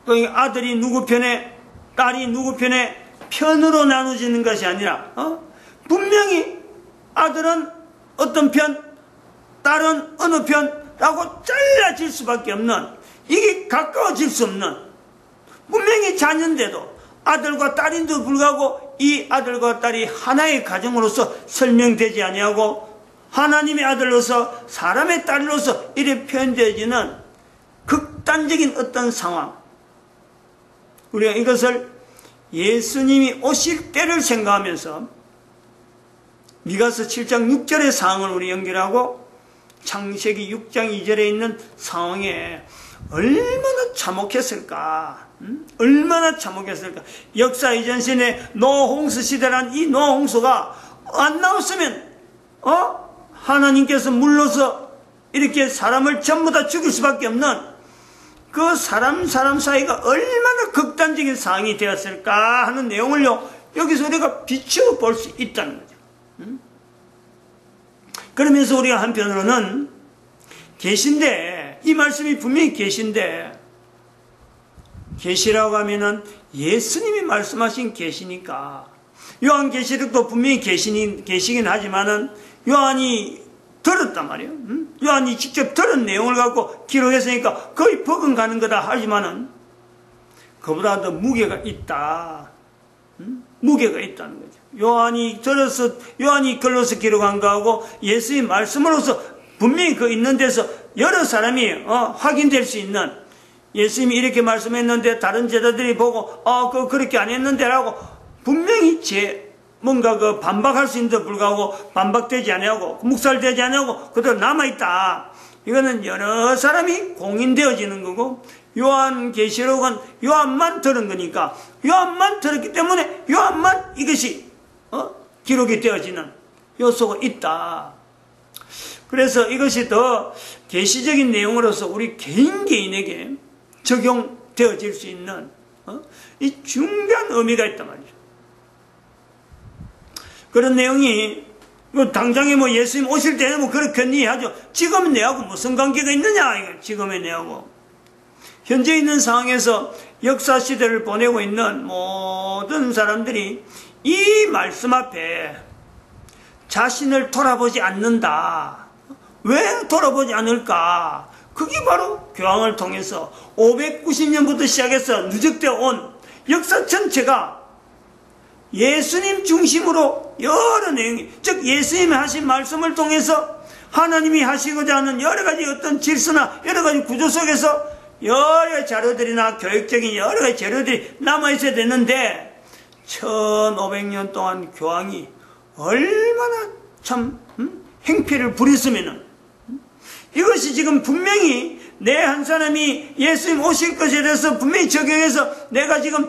[SPEAKER 1] 또 아들이 누구 편에, 딸이 누구 편에 편으로 나눠지는 것이 아니라 분명히 아들은 어떤 편, 딸은 어느 편라고 잘라질 수밖에 없는, 이게 가까워질 수 없는, 분명히 자녀인데도 아들과 딸인데도 불구하고 이 아들과 딸이 하나의 가정으로서 설명되지 아니하고 하나님의 아들로서 사람의 딸로서 이렇게 표현되어지는 극단적인 어떤 상황, 우리가 이것을 예수님이 오실 때를 생각하면서 미가서 7장 6절의 상황을 우리 연결하고 창세기 6장 2절에 있는 상황에 얼마나 참혹했을까, 얼마나 참혹했을까. 역사 이전 시대 노홍수 시대란 이 노홍수가 안 나왔으면 하나님께서 물러서 이렇게 사람을 전부 다 죽일 수밖에 없는 그 사람 사이가 얼마나 극단적인 상황이 되었을까 하는 내용을요, 여기서 우리가 비추어 볼 수 있다는 거죠. 그러면서 우리가 한편으로는 계신데, 이 말씀이 분명히 계신데, 계시라고 하면은 예수님이 말씀하신 계시니까, 요한계시록도 분명히 계시긴 하지만은 요한이 들었단 말이에요. 요한이 직접 들은 내용을 갖고 기록했으니까 거의 버금가는 거다 하지만은 그보다 더 무게가 있다. 무게가 있다는 거죠. 요한이 글로서 기록한 거하고 예수의 말씀으로서 분명히 그 있는 데서 여러 사람이 확인될 수 있는, 예수님이 이렇게 말씀했는데 다른 제자들이 보고 그렇게 안 했는데라고 분명히 뭔가 반박할 수 있는데 불구하고 반박되지 않냐고, 묵살되지 않냐고 그대로 남아있다. 이거는 여러 사람이 공인되어지는 거고, 요한계시록은 요한만 들은 거니까, 요한만 들었기 때문에 요한만 이것이 기록이 되어지는 요소가 있다. 그래서 이것이 더 계시적인 내용으로서 우리 개인에게 적용되어질 수 있는 이 중요한 의미가 있단 말이죠. 그런 내용이 당장에 예수님 오실 때는 그렇겠니 하죠. 지금은 내하고 무슨 관계가 있느냐, 지금의 내하고. 현재 있는 상황에서 역사 시대를 보내고 있는 모든 사람들이 이 말씀 앞에 자신을 돌아보지 않는다. 왜 돌아보지 않을까? 그게 바로 교황을 통해서 590년부터 시작해서 누적되어 온 역사 전체가 예수님 중심으로 여러 내용이, 즉 예수님이 하신 말씀을 통해서 하나님이 하시고자 하는 여러 가지 어떤 질서나 여러 가지 구조 속에서 여러 자료들이나 교육적인 여러 가지 재료들이 남아있어야 되는데 1500년 동안 교황이 얼마나 참 행패를 부렸으면은, 이것이 지금 분명히 내 한 사람이 예수님 오실 것에 대해서 분명히 적용해서 내가 지금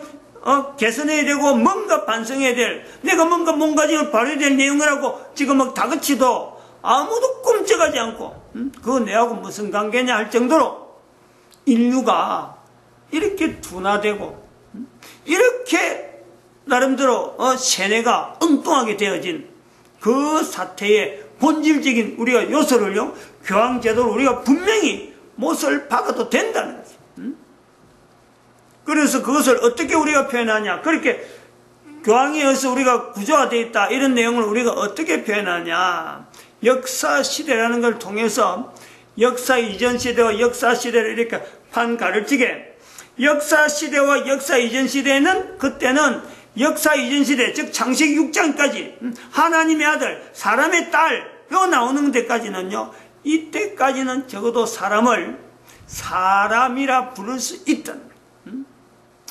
[SPEAKER 1] 개선해야 되고 뭔가 반성해야 될, 내가 뭔가 지금 발휘해야 될 내용이라고 지금 다그치도 아무도 꿈쩍하지 않고 그거 내하고 무슨 관계냐 할 정도로 인류가 이렇게 둔화되고 이렇게 나름대로 세뇌가 엉뚱하게 되어진 그 사태의 본질적인 우리가 요소를요, 교황제도를 우리가 분명히 못을 박아도 된다는 거죠. 그래서 그것을 어떻게 우리가 표현하냐, 그렇게 교황에 의해서 우리가 구조화되어 있다, 이런 내용을 우리가 어떻게 표현하냐, 역사 시대라는 걸 통해서 역사 이전 시대와 역사 시대를 이렇게 가르치게, 역사 시대와 역사 이전 시대에는 그때는 역사 이전 시대, 즉 창세기 6장까지 하나님의 아들, 사람의 딸 요 나오는 데까지는요, 이때까지는 적어도 사람을 사람이라 부를 수 있던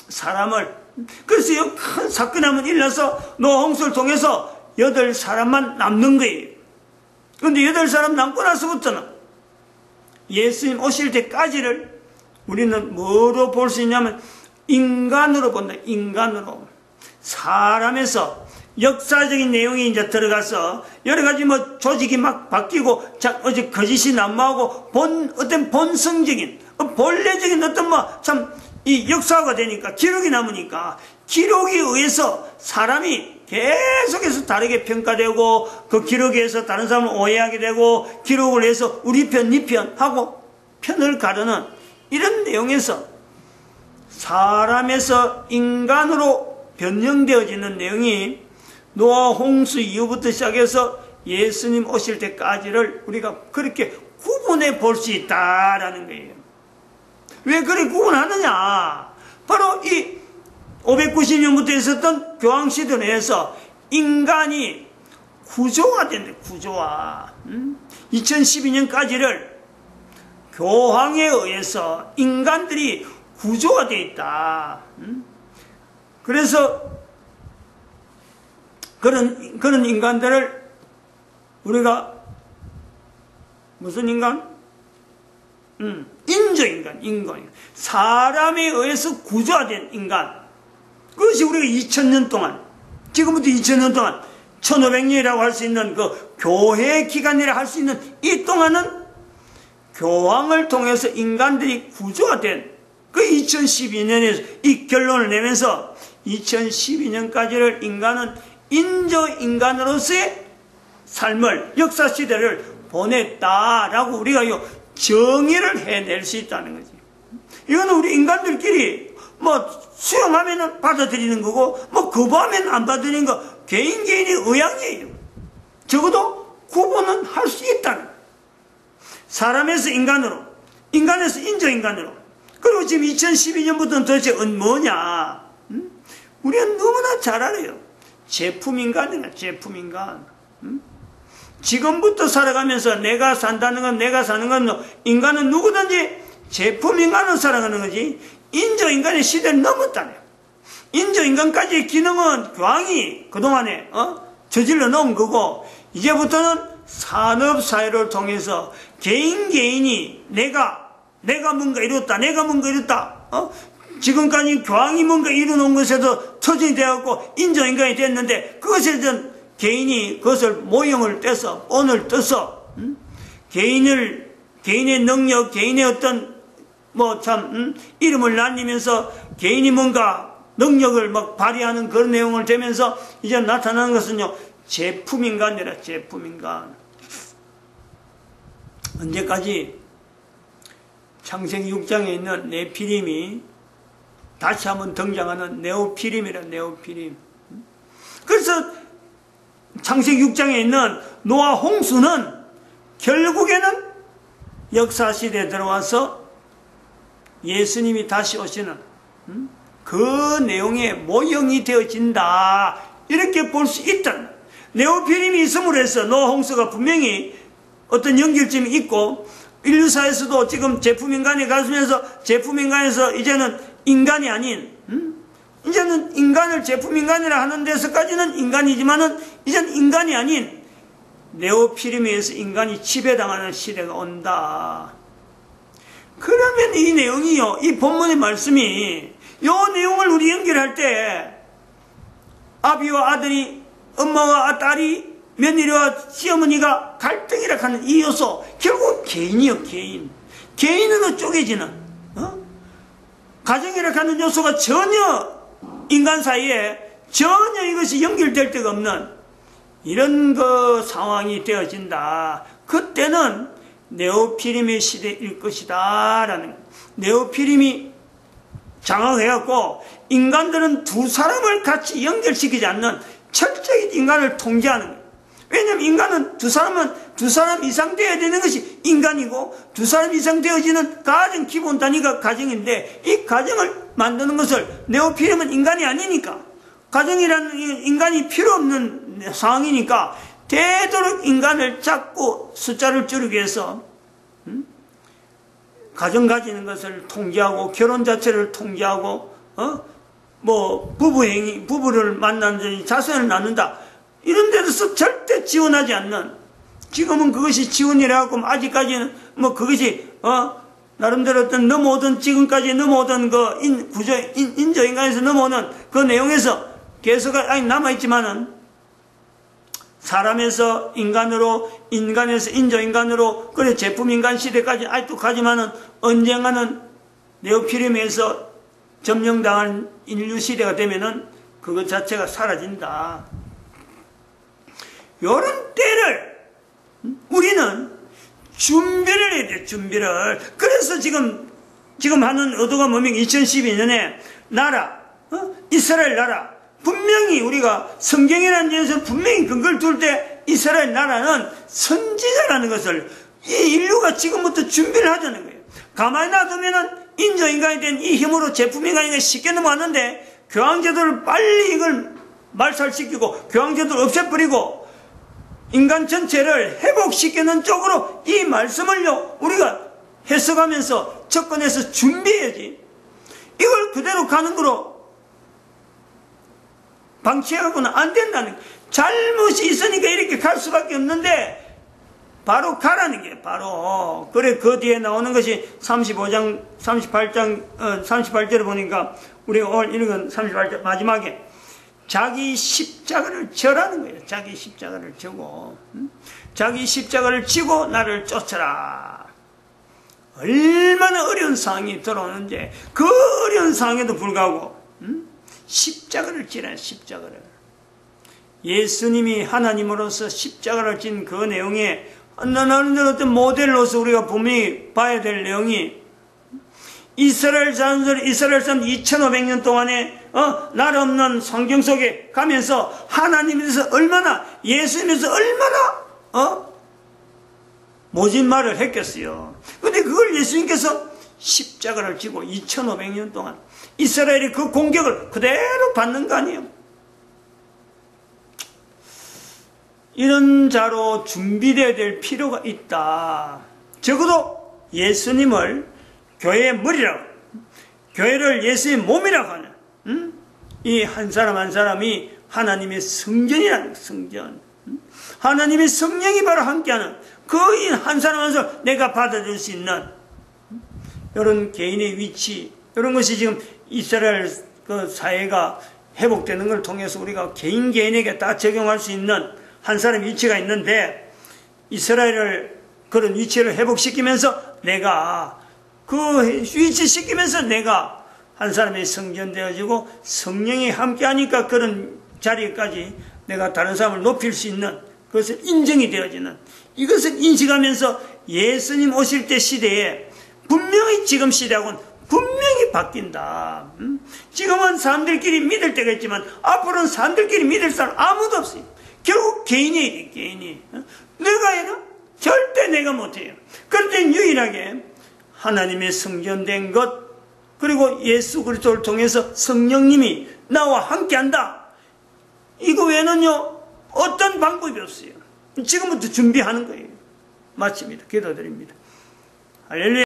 [SPEAKER 1] 사람을. 그래서 이 큰 사건이 한번 일어나서 노아 홍수를 통해서 8사람만 남는 거예요. 그런데 8사람 남고 나서부터는 예수님 오실 때까지를 우리는 뭐로 볼 수 있냐면 인간으로 본다. 인간으로. 사람에서 역사적인 내용이 이제 들어가서 여러 가지 뭐 조직이 막 바뀌고 어제 거짓이 난무하고 어떤 본성적인 본래적인 어떤 뭐 참 이 역사가 되니까 기록이 남으니까 기록에 의해서 사람이 계속해서 다르게 평가되고 그 기록에 의해서 다른 사람을 오해하게 되고 기록을 해서 우리 편, 네 편 하고 편을 가르는 이런 내용에서 사람에서 인간으로 변형되어지는 내용이 노아 홍수 이후부터 시작해서 예수님 오실 때까지를 우리가 그렇게 구분해 볼 수 있다라는 거예요. 왜 그렇게 구분하느냐? 바로 이 590년부터 있었던 교황시대 내에서 인간이 구조화된다. 구조화. 2012년까지를 교황에 의해서 인간들이 구조화되어 있다. 그래서 그런 인간들을 우리가 무슨 인간? 인간. 사람에 의해서 구조화된 인간. 그것이 우리가 2000년 동안, 지금부터 2000년 동안, 1500년이라고 할 수 있는 그 교회 기간이라 할 수 있는 이 동안은 교황을 통해서 인간들이 구조화된 그 2012년에서 이 결론을 내면서 2012년까지를 인간은 인조인간으로서의 삶을, 역사시대를 보냈다라고 우리가 정의를 해낼 수 있다는 거지. 이거는 우리 인간들끼리 뭐 수용하면 받아들이는 거고 뭐 거부하면 안 받아들이는 거 개인의 의향이에요. 적어도 구분은 할 수 있다는. 사람에서 인간으로, 인간에서 인조인간으로. 그리고 지금 2012년부터는 도대체 뭐냐? 우리는 너무나 잘 알아요. 제품인간이야. 제품인간. 지금부터 살아가면서 내가 산다는 건, 내가 사는 건, 인간은 누구든지 제품인간으로 살아가는 거지 인조인간의 시대를 넘었다네. 인조인간까지의 기능은 교황이 그동안에 저질러 놓은 거고, 이제부터는 산업사회를 통해서 개인이 내가 뭔가 이뤘다, 내가 뭔가 이뤘다, 지금까지 교황이 뭔가 이루는 것에도 터전이 되었고 인조인간이 됐는데, 그것에 대한 개인이 그것을 모형을 떼서 본을 떠서 개인의 능력, 개인의 어떤 이름을 날리면서 개인이 뭔가 능력을 막 발휘하는 그런 내용을 되면서 이제 나타나는 것은요, 제품인간이라. 제품인간. 언제까지? 창세기 6장에 있는 네피림이 다시 한번 등장하는 네오피림이라. 네오피림. 그래서 창세기 6장에 있는 노아 홍수는 결국에는 역사시대에 들어와서 예수님이 다시 오시는 그 내용의 모형이 되어진다, 이렇게 볼 수 있다. 네오피림이 있음으로 해서 노아 홍수가 분명히 어떤 연결점이 있고, 인류사에서도 지금 제품인간이 가면서 제품인간에서 이제는 인간이 아닌, 이제는 인간을 제품인간이라 하는 데서까지는 인간이지만은 이제는 인간이 아닌 네오피림에 의해서 인간이 지배당하는 시대가 온다. 그러면 이 내용이요, 이 본문의 말씀이 이 내용을 우리 연결할 때 아비와 아들이, 엄마와 딸이, 며느리와 시어머니가 갈등이라 하는 이 요소, 결국 개인이요. 개인으로 쪼개지는 가정이라 하는 요소가 전혀 인간 사이에 전혀 이것이 연결될 데가 없는 이런 그 상황이 되어진다. 그때는 네오피림의 시대일 것이다 라는, 네오피림이 장악해갖고 인간들은 두 사람을 같이 연결시키지 않는 철저히 인간을 통제하는 거예요. 왜냐하면 인간은 두 사람 이상 되어야 되는 것이 인간이고, 두 사람 이상 되어지는 가정 기본 단위가 가정인데, 이 가정을 만드는 것을 네오피림은 인간이 아니니까, 가정이라는 인간이 필요 없는 상황이니까 되도록 인간을 자꾸 숫자를 줄이기 위해서 가정 가지는 것을 통제하고 결혼 자체를 통제하고 뭐 부부를 만나는 자손을 낳는다 이런 데서 절대 지원하지 않는, 지금은 그것이 지원이라 하고 아직까지는 뭐 그것이 나름대로 어떤 넘어오던, 지금까지 넘어오던 그 인조인간에서 넘어오는 그 내용에서 계속 남아있지만은, 사람에서 인간으로, 인간에서 인조인간으로, 그래 제품인간 시대까지 아직도 가지만은 언젠가는 네오피림에서 점령당한 인류 시대가 되면은 그것 자체가 사라진다. 요런 때를 우리는 준비를 해야 돼, 준비를. 그래서 지금 하는 의도가 뭐냐면 2012년에 나라, 이스라엘 나라, 분명히 우리가 성경이라는 데서 분명히 근거를 둘 때 이스라엘 나라는 선지자라는 것을 이 인류가 지금부터 준비를 하자는 거예요. 가만히 놔두면은 인조인간이 된 이 힘으로 제품인간이 쉽게 넘어왔는데, 교황제도를 빨리 이걸 말살시키고 교황제도를 없애버리고 인간 전체를 회복시키는 쪽으로 이 말씀을요 우리가 해석하면서 접근해서 준비해야지. 이걸 그대로 가는 거로 방치해갖고는 안 된다는, 잘못이 있으니까 이렇게 갈 수밖에 없는데 바로 가라는 게 바로. 그래 그 뒤에 나오는 것이 38절을 보니까 우리가 오늘 읽은 38절 마지막에 자기 십자가를 져라는 거예요. 자기 십자가를 지고, 자기 십자가를 지고 나를 쫓아라. 얼마나 어려운 상황이 들어오는데 그 어려운 상황에도 불구하고 십자가를 지라. 십자가를. 예수님이 하나님으로서 십자가를 진 그 내용에 어떤 모델로서 우리가 분명히 봐야 될 내용이, 이스라엘 사람 2500년 동안에 나라 없는 성경 속에 가면서 하나님에서 얼마나, 예수님에서 얼마나 모진 말을 했겠어요. 근데 그걸 예수님께서 십자가를 지고 2500년 동안 이스라엘이 그 공격을 그대로 받는 거 아니에요. 이런 자로 준비되어야 될 필요가 있다. 적어도 예수님을 교회의 머리라고, 교회를 예수의 몸이라고 하는 이 한 사람 한 사람이 하나님의 성전이라는 거예요. 성전. 하나님의 성령이 바로 함께하는 그 한 사람 한 사람 내가 받아줄 수 있는 이런 개인의 위치, 이런 것이 지금 이스라엘 그 사회가 회복되는 걸 통해서 우리가 개인에게 다 적용할 수 있는 한 사람의 위치가 있는데, 이스라엘을 그런 위치를 회복시키면서 내가 그 위치 시키면서 내가 한 사람의 성전 되어지고 성령이 함께하니까 그런 자리까지 내가 다른 사람을 높일 수 있는 그것을 인정이 되어지는, 이것을 인식하면서 예수님 오실 때 시대에 분명히 지금 시대하고는 분명히 바뀐다. 지금은 사람들끼리 믿을 때가 있지만 앞으로는 사람들끼리 믿을 사람 아무도 없어요. 결국 개인이 개인이. 내가 해나? 절대 내가 못해요. 그럴 땐 유일하게 하나님의 성전된 것, 그리고 예수 그리스도를 통해서 성령님이 나와 함께한다. 이거 외에는요 어떤 방법이 없어요. 지금부터 준비하는 거예요. 마칩니다. 기도드립니다. 할렐루야.